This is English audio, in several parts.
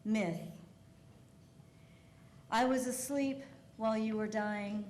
Myth. I was asleep while you were dying.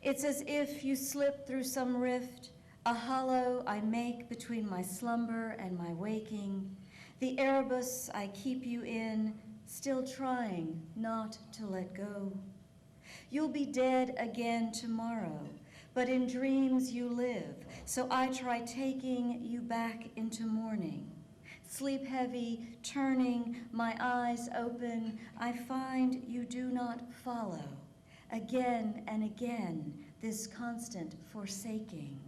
It's as if you slipped through some rift, a hollow I make between my slumber and my waking, the Erebus I keep you in, still trying not to let go. You'll be dead again tomorrow, but in dreams you live, so I try taking you back into morning. Sleep heavy, turning, my eyes open, I find you do not follow. Again and again, this constant forsaking.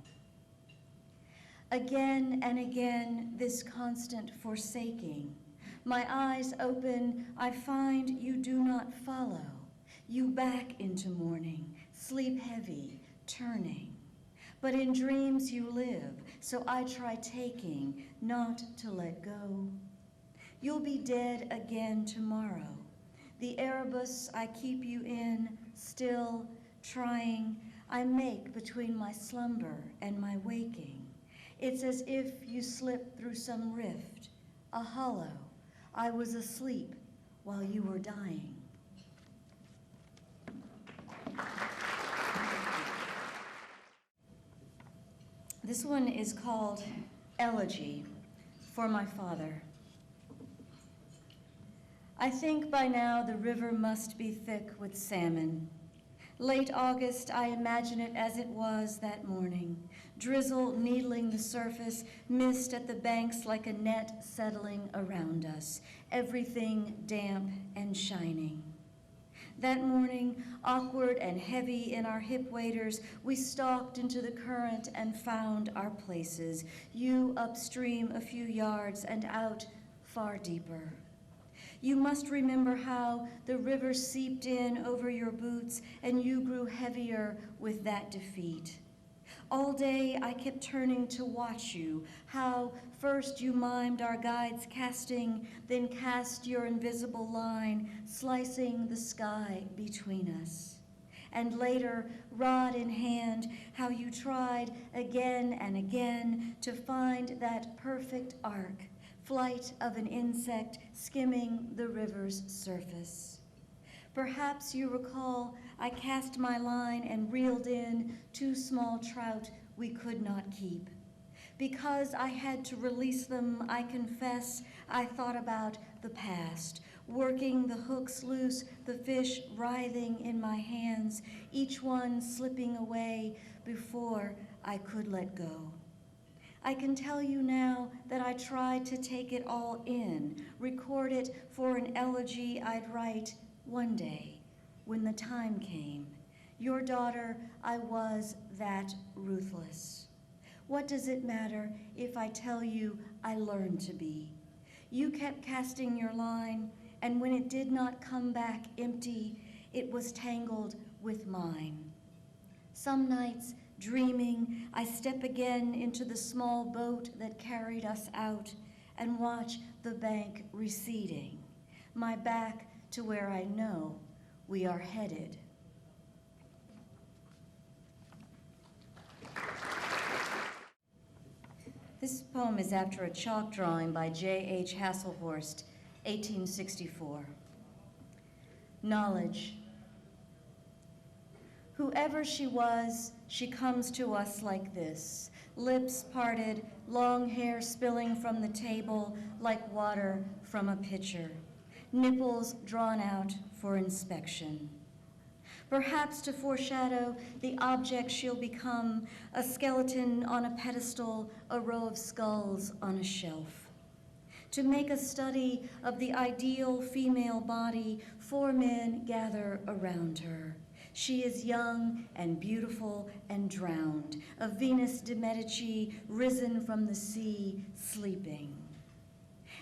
Again and again, this constant forsaking. My eyes open, I find you do not follow. You back into morning, sleep heavy, turning. But in dreams you live, so I try taking, not to let go. You'll be dead again tomorrow. The Erebus I keep you in, still trying, I make between my slumber and my waking. It's as if you slipped through some rift, a hollow. I was asleep while you were dying. This one is called Elegy for my father. I think by now the river must be thick with salmon. Late August, I imagine it as it was that morning. Drizzle needling the surface, mist at the banks like a net settling around us, everything damp and shining. That morning, awkward and heavy in our hip waders, we stalked into the current and found our places, you upstream a few yards and out far deeper. You must remember how the river seeped in over your boots and you grew heavier with that defeat. All day I kept turning to watch you, how first you mimed our guide's casting, then cast your invisible line, slicing the sky between us. And later, rod in hand, how you tried again and again to find that perfect arc, flight of an insect skimming the river's surface. Perhaps you recall I cast my line and reeled in 2 small trout we could not keep. Because I had to release them, I confess, I thought about the past, working the hooks loose, the fish writhing in my hands, each one slipping away before I could let go. I can tell you now that I tried to take it all in, record it for an elegy I'd write one day when the time came. Your daughter, I was that ruthless. What does it matter if I tell you I learned to be? You kept casting your line, and when it did not come back empty, it was tangled with mine. Some nights, dreaming, I step again into the small boat that carried us out and watch the bank receding, my back to where I know we are headed. This poem is after a chalk drawing by J.H. Hasselhorst, 1864. Knowledge. Whoever she was, she comes to us like this, lips parted, long hair spilling from the table like water from a pitcher, nipples drawn out for inspection. Perhaps to foreshadow the object she'll become, a skeleton on a pedestal, a row of skulls on a shelf. To make a study of the ideal female body, 4 men gather around her. She is young and beautiful and drowned, a Venus de Medici risen from the sea, sleeping.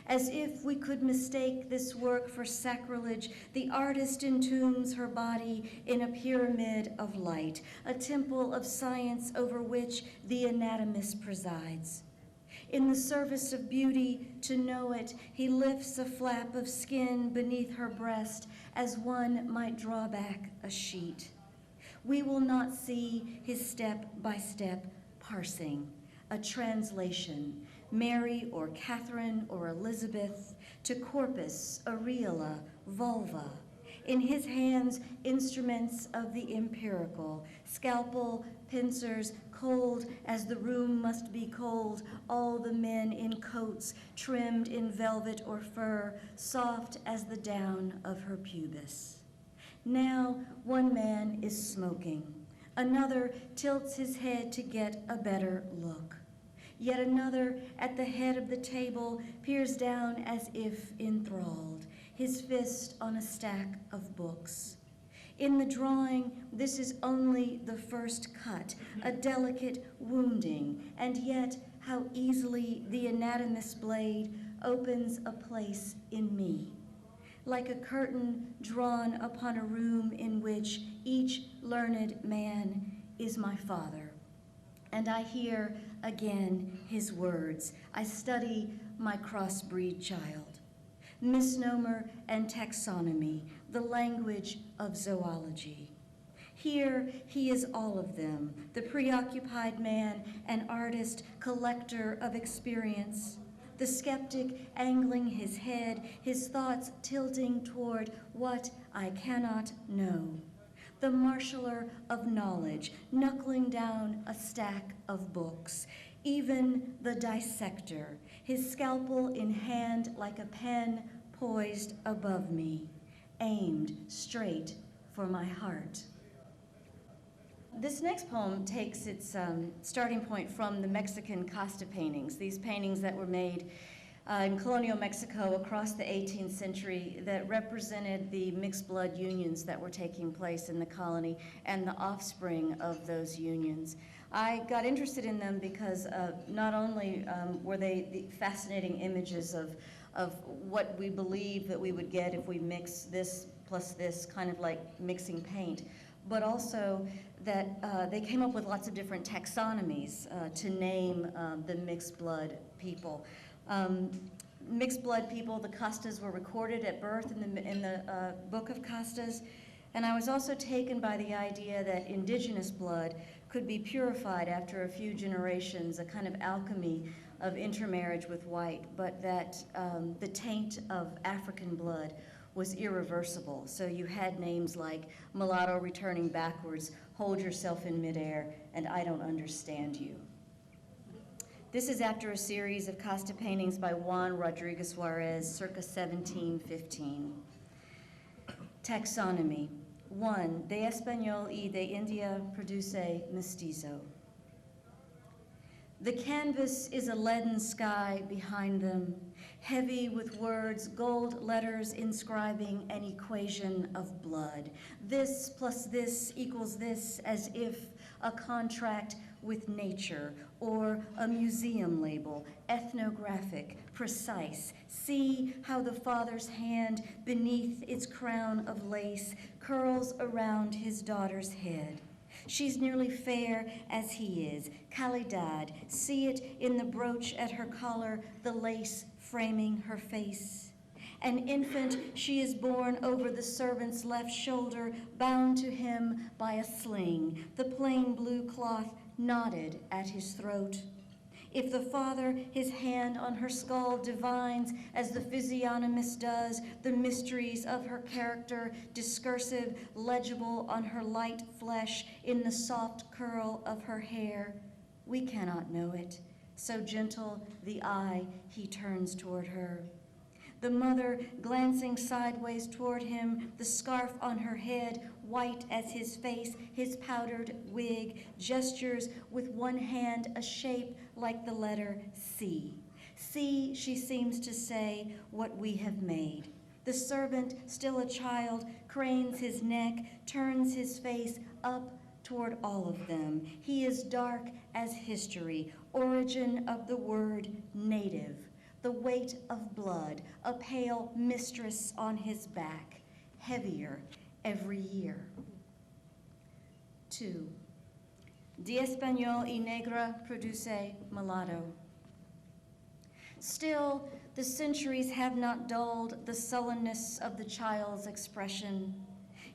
As if we could mistake this work for sacrilege, the artist entombs her body in a pyramid of light, a temple of science over which the anatomist presides. In the service of beauty, to know it, he lifts a flap of skin beneath her breast as one might draw back a sheet. We will not see his step-by-step parsing, a translation, Mary or Catherine or Elizabeth, to corpus, areola, vulva. In his hands, instruments of the empirical, scalpel, pincers, cold as the room must be cold, all the men in coats trimmed in velvet or fur, soft as the down of her pubis. Now one man is smoking. Another tilts his head to get a better look. Yet another, at the head of the table, peers down as if enthralled, his fist on a stack of books. In the drawing, this is only the first cut, a delicate wounding, and yet how easily the anatomist's blade opens a place in me, like a curtain drawn upon a room in which each learned man is my father. And I hear again his words. I study my crossbreed child. Misnomer and taxonomy, the language of zoology. Here he is all of them, the preoccupied man, an artist, collector of experience, the skeptic angling his head, his thoughts tilting toward what I cannot know, the marshaller of knowledge, knuckling down a stack of books, even the dissector, his scalpel in hand like a pen poised above me, aimed straight for my heart. This next poem takes its starting point from the Mexican caste paintings, these paintings that were made in colonial Mexico across the 18th century that represented the mixed blood unions that were taking place in the colony and the offspring of those unions. I got interested in them because not only were they the fascinating images of what we believe that we would get if we mix this plus this, kind of like mixing paint, but also that they came up with lots of different taxonomies to name the mixed blood people. Mixed blood people, the castas were recorded at birth in the Book of Castas, and I was also taken by the idea that indigenous blood could be purified after a few generations, a kind of alchemy of intermarriage with white, but that the taint of African blood was irreversible. So you had names like mulatto returning backwards, hold yourself in midair, and I don't understand you. This is after a series of casta paintings by Juan Rodriguez Suarez, circa 1715. Taxonomy. 1. De Español y de India produce mestizo. The canvas is a leaden sky behind them, heavy with words, gold letters inscribing an equation of blood. This plus this equals this, as if a contract with nature or a museum label, ethnographic, precise. See how the father's hand beneath its crown of lace curls around his daughter's head. She's nearly fair as he is, calidad. See it in the brooch at her collar, the lace framing her face. An infant, she is born over the servant's left shoulder, bound to him by a sling, the plain blue cloth knotted at his throat. If the father, his hand on her skull, divines, as the physiognomist does, the mysteries of her character, discursive, legible on her light flesh, in the soft curl of her hair, we cannot know it, so gentle the eye he turns toward her. The mother, glancing sideways toward him, the scarf on her head, white as his face, his powdered wig, gestures with one hand a shape like the letter C. See, she seems to say, what we have made. The servant, still a child, cranes his neck, turns his face up toward all of them. He is dark as history, origin of the word native, the weight of blood, a pale mistress on his back, heavier every year. 2. De Español y Negra produce mulatto. Still, the centuries have not dulled the sullenness of the child's expression.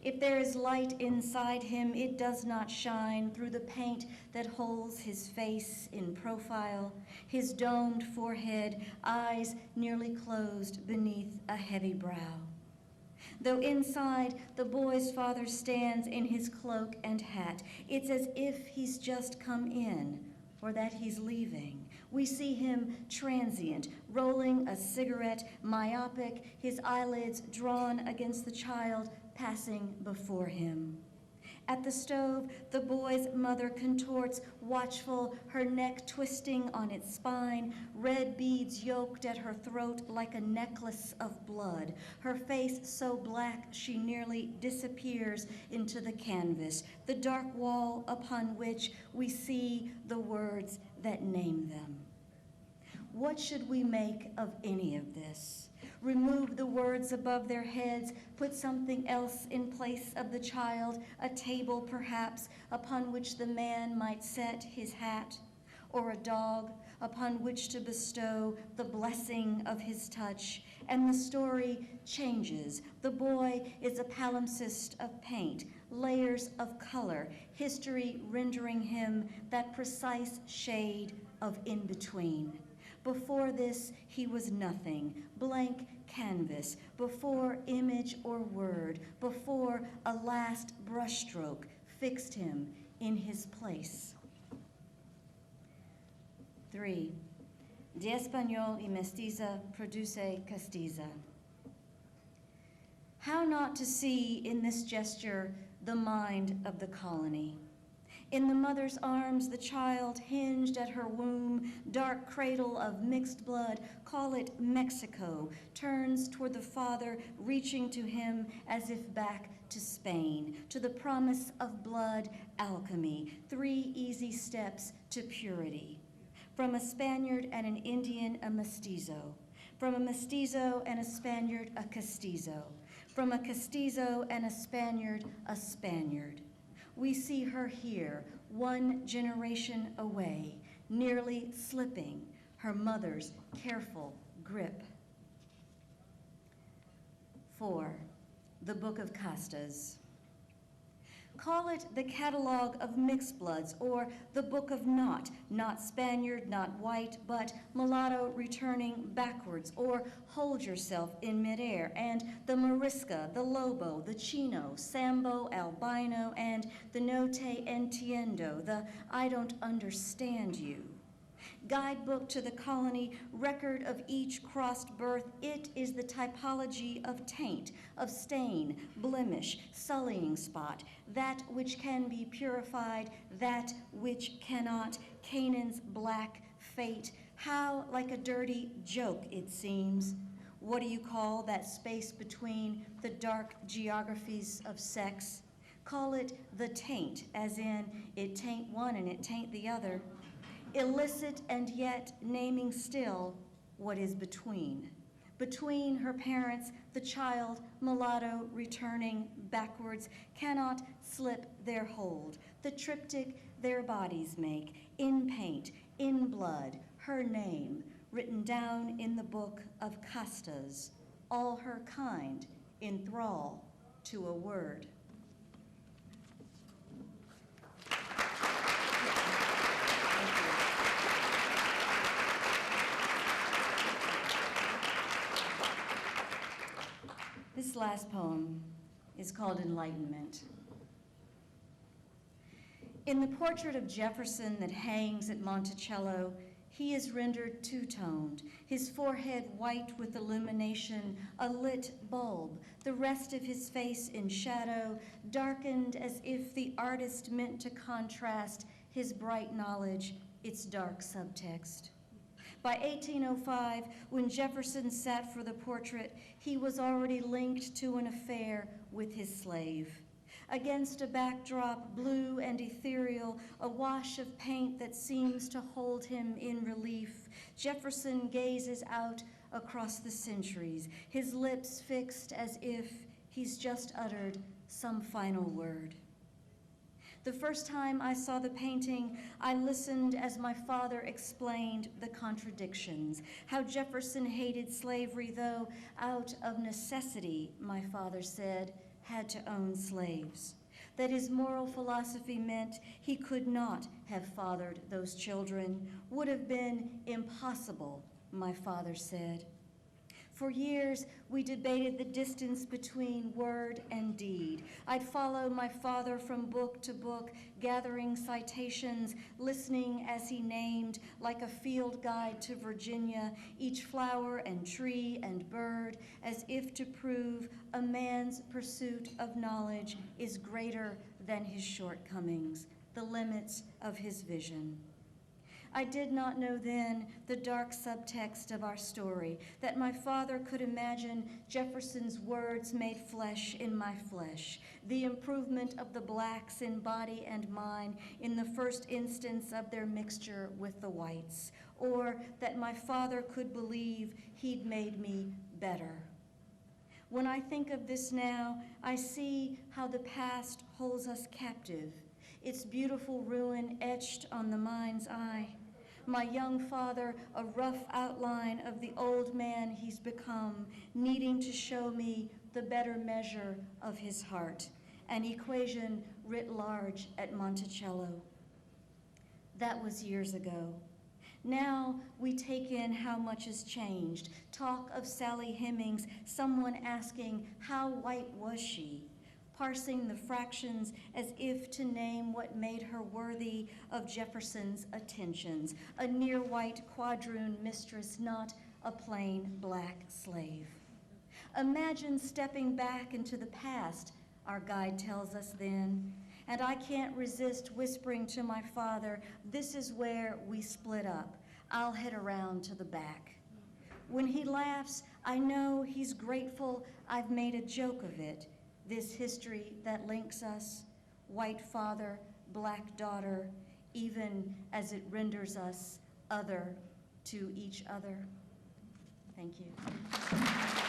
If there is light inside him, it does not shine through the paint that holds his face in profile, his domed forehead, eyes nearly closed beneath a heavy brow. Though inside, the boy's father stands in his cloak and hat. It's as if he's just come in, or that he's leaving. We see him transient, rolling a cigarette, myopic, his eyelids drawn against the child passing before him. At the stove, the boy's mother contorts, watchful, her neck twisting on its spine, red beads yoked at her throat like a necklace of blood, her face so black she nearly disappears into the canvas, the dark wall upon which we see the words that name them. What should we make of any of this? Remove the words above their heads, put something else in place of the child, a table perhaps, upon which the man might set his hat, or a dog upon which to bestow the blessing of his touch, and the story changes. The boy is a palimpsest of paint, layers of color, history rendering him that precise shade of in-between. Before this, he was nothing, blank canvas, before image or word, before a last brushstroke fixed him in his place. 3. De Español y Mestiza produce castiza. How not to see in this gesture the mind of the colony? In the mother's arms, the child hinged at her womb, dark cradle of mixed blood, call it Mexico, turns toward the father, reaching to him as if back to Spain, to the promise of blood alchemy, 3 easy steps to purity. From a Spaniard and an Indian, a mestizo. From a mestizo and a Spaniard, a castizo. From a castizo and a Spaniard, a Spaniard. We see her here, 1 generation away, nearly slipping her mother's careful grip. 4. The Book of Castas. Call it the Catalogue of Mixed Bloods, or the Book of Not Spaniard, not white, but mulatto returning backwards, or hold yourself in midair, and the Morisca, the Lobo, the Chino, Sambo, Albino, and the No Te Entiendo, the I don't understand you. Guidebook to the colony, record of each crossed birth, it is the typology of taint, of stain, blemish, sullying spot, that which can be purified, that which cannot, Canaan's black fate. How like a dirty joke it seems. What do you call that space between the dark geographies of sex? Call it the taint, as in it taint one and it taint the other. Illicit and yet naming still what is between. Between her parents, the child, mulatto, returning backwards, cannot slip their hold. The triptych their bodies make, in paint, in blood, her name, written down in the book of castas, all her kind, in thrall to a word. This last poem is called Enlightenment. In the portrait of Jefferson that hangs at Monticello, he is rendered two-toned, his forehead white with illumination, a lit bulb, the rest of his face in shadow, darkened as if the artist meant to contrast his bright knowledge, its dark subtext. By 1805, when Jefferson sat for the portrait, he was already linked to an affair with his slave. Against a backdrop, blue and ethereal, a wash of paint that seems to hold him in relief, Jefferson gazes out across the centuries, his lips fixed as if he's just uttered some final word. The first time I saw the painting, I listened as my father explained the contradictions, how Jefferson hated slavery, though out of necessity, my father said, had to own slaves, that his moral philosophy meant he could not have fathered those children, would have been impossible, my father said. For years, we debated the distance between word and deed. I'd follow my father from book to book, gathering citations, listening as he named, like a field guide to Virginia, each flower and tree and bird, as if to prove a man's pursuit of knowledge is greater than his shortcomings, the limits of his vision. I did not know then the dark subtext of our story, that my father could imagine Jefferson's words made flesh in my flesh, the improvement of the blacks in body and mind in the first instance of their mixture with the whites, or that my father could believe he'd made me better. When I think of this now, I see how the past holds us captive, its beautiful ruin etched on the mind's eye. My young father, a rough outline of the old man he's become, needing to show me the better measure of his heart, an equation writ large at Monticello. That was years ago. Now we take in how much has changed. Talk of Sally Hemings, someone asking, how white was she? Parsing the fractions as if to name what made her worthy of Jefferson's attentions, a near-white quadroon mistress, not a plain black slave. Imagine stepping back into the past, our guide tells us then, and I can't resist whispering to my father, this is where we split up. I'll head around to the back. When he laughs, I know he's grateful I've made a joke of it, this history that links us, white father, black daughter, even as it renders us other to each other. Thank you.